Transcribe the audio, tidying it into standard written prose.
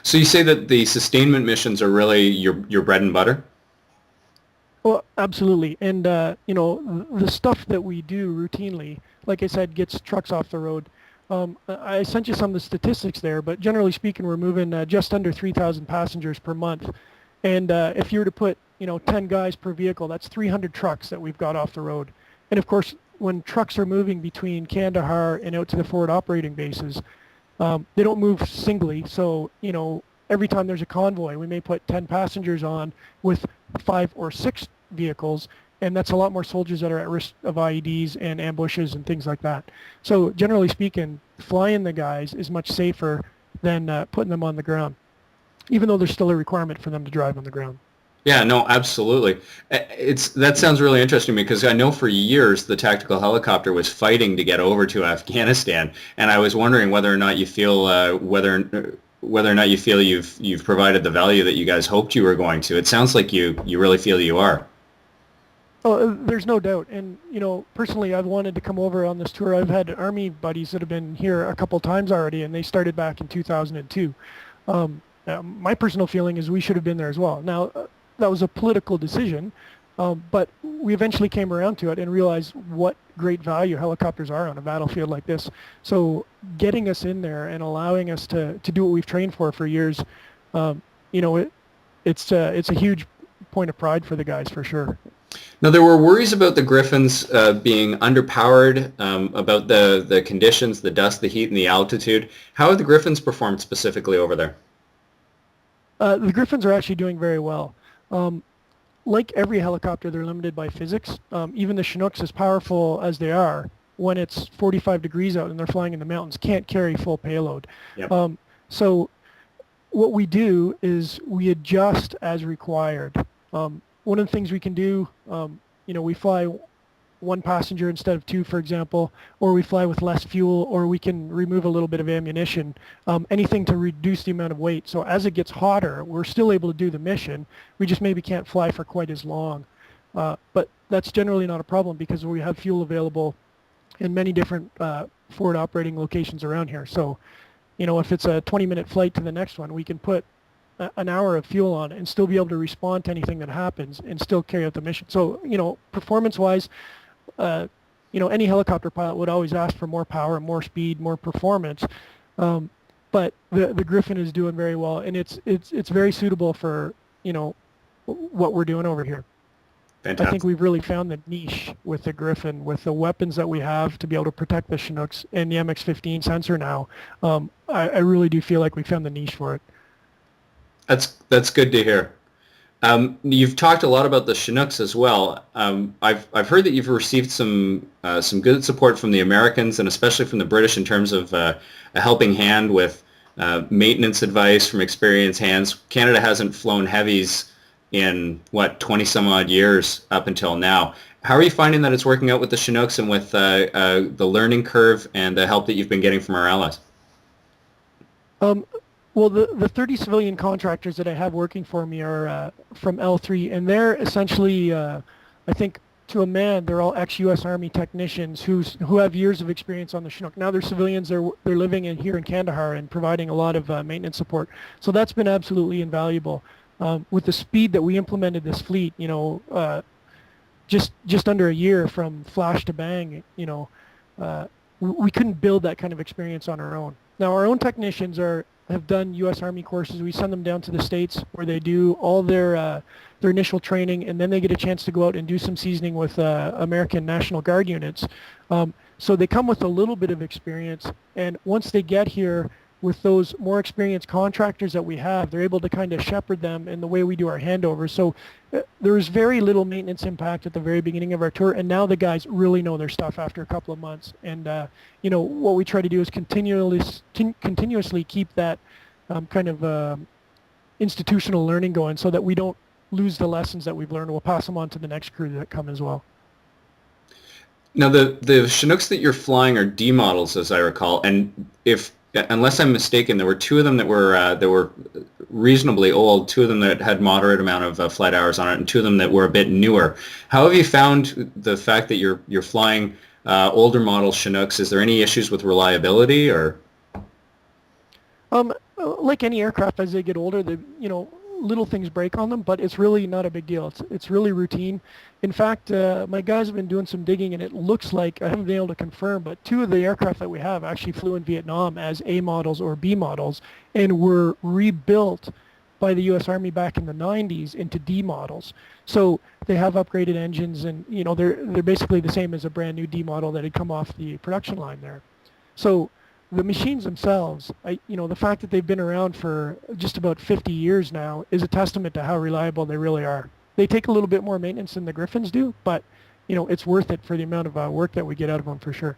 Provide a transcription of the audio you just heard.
So you say that the sustainment missions are really your bread and butter? Well, absolutely. And, the stuff that we do routinely, like I said, gets trucks off the road. I sent you some of the statistics there, but generally speaking, we're moving just under 3,000 passengers per month. And if you were to put, 10 guys per vehicle, that's 300 trucks that we've got off the road. And of course, when trucks are moving between Kandahar and out to the forward operating bases, they don't move singly. So, every time there's a convoy, we may put 10 passengers on with 5 or 6 vehicles, and that's a lot more soldiers that are at risk of IEDs and ambushes and things like that. So generally speaking, flying the guys is much safer than putting them on the ground, even though there's still a requirement for them to drive on the ground. Yeah, no, absolutely. That sounds really interesting because I know for years the tactical helicopter was fighting to get over to Afghanistan, and I was wondering whether or not you feel whether or not you feel you've provided the value that you guys hoped you were going to. It sounds like you really feel you are. Oh, there's no doubt. And, personally, I've wanted to come over on this tour. I've had Army buddies that have been here a couple times already, and they started back in 2002. My personal feeling is we should have been there as well. Now, that was a political decision, but we eventually came around to it and realized what great value helicopters are on a battlefield like this. So getting us in there and allowing us to do what we've trained for years, it's a huge point of pride for the guys for sure. Now, there were worries about the Griffins being underpowered, about the conditions, the dust, the heat, and the altitude. How have the Griffins performed specifically over there? The Griffins are actually doing very well. Like every helicopter, they're limited by physics. Even the Chinooks, as powerful as they are, when it's 45 degrees out and they're flying in the mountains, can't carry full payload. Yep. So what we do is we adjust as required. One of the things we can do, we fly one passenger instead of two, for example, or we fly with less fuel, or we can remove a little bit of ammunition, anything to reduce the amount of weight. So as it gets hotter, we're still able to do the mission. We just maybe can't fly for quite as long. But that's generally not a problem because we have fuel available in many different forward operating locations around here. So, if it's a 20-minute flight to the next one, we can put an hour of fuel on and still be able to respond to anything that happens and still carry out the mission. So, performance-wise, any helicopter pilot would always ask for more power, more speed, more performance. But the Griffin is doing very well, and it's very suitable for, what we're doing over here. Fantastic. I think we've really found the niche with the Griffin, with the weapons that we have to be able to protect the Chinooks and the MX-15 sensor now. I really do feel like we found the niche for it. That's good to hear. You've talked a lot about the Chinooks as well. I've heard that you've received some good support from the Americans and especially from the British in terms of a helping hand with maintenance advice from experienced hands. Canada hasn't flown heavies in 20 some odd years up until now. How are you finding that it's working out with the Chinooks and with the learning curve and the help that you've been getting from our allies? Well, the 30 civilian contractors that I have working for me are from L3, and they're essentially, I think, to a man, they're all ex-U.S. Army technicians who have years of experience on the Chinook. Now they're civilians. They're living here in Kandahar and providing a lot of maintenance support. So that's been absolutely invaluable. With the speed that we implemented this fleet, just under a year from flash to bang, we couldn't build that kind of experience on our own. Now our own technicians have done U.S. Army courses. We send them down to the States where they do all their initial training, and then they get a chance to go out and do some seasoning with American National Guard units. So they come with a little bit of experience, and once they get here with those more experienced contractors that we have, they're able to kind of shepherd them in the way we do our handovers. So there is very little maintenance impact at the very beginning of our tour, and now the guys really know their stuff after a couple of months. And what we try to do is continuously keep that kind of institutional learning going, so that we don't lose the lessons that we've learned. We'll pass them on to the next crew that come as well. Now the Chinooks that you're flying are D models, as I recall, and unless I'm mistaken, there were two of them that were reasonably old, two of them that had moderate amount of flight hours on it, and two of them that were a bit newer. How have you found the fact that you're flying older model Chinooks? Is there any issues with reliability or? like any aircraft, as they get older, little things break on them, but it's really not a big deal. It's really routine. In fact, my guys have been doing some digging, and it looks like, I haven't been able to confirm, but 2 of the aircraft that we have actually flew in Vietnam as A models or B models and were rebuilt by the U.S. Army back in the 90s into D models. So they have upgraded engines, and they're basically the same as a brand new D model that had come off the production line there. So the machines themselves, the fact that they've been around for just about 50 years now is a testament to how reliable they really are. They take a little bit more maintenance than the Griffins do, but it's worth it for the amount of work that we get out of them for sure.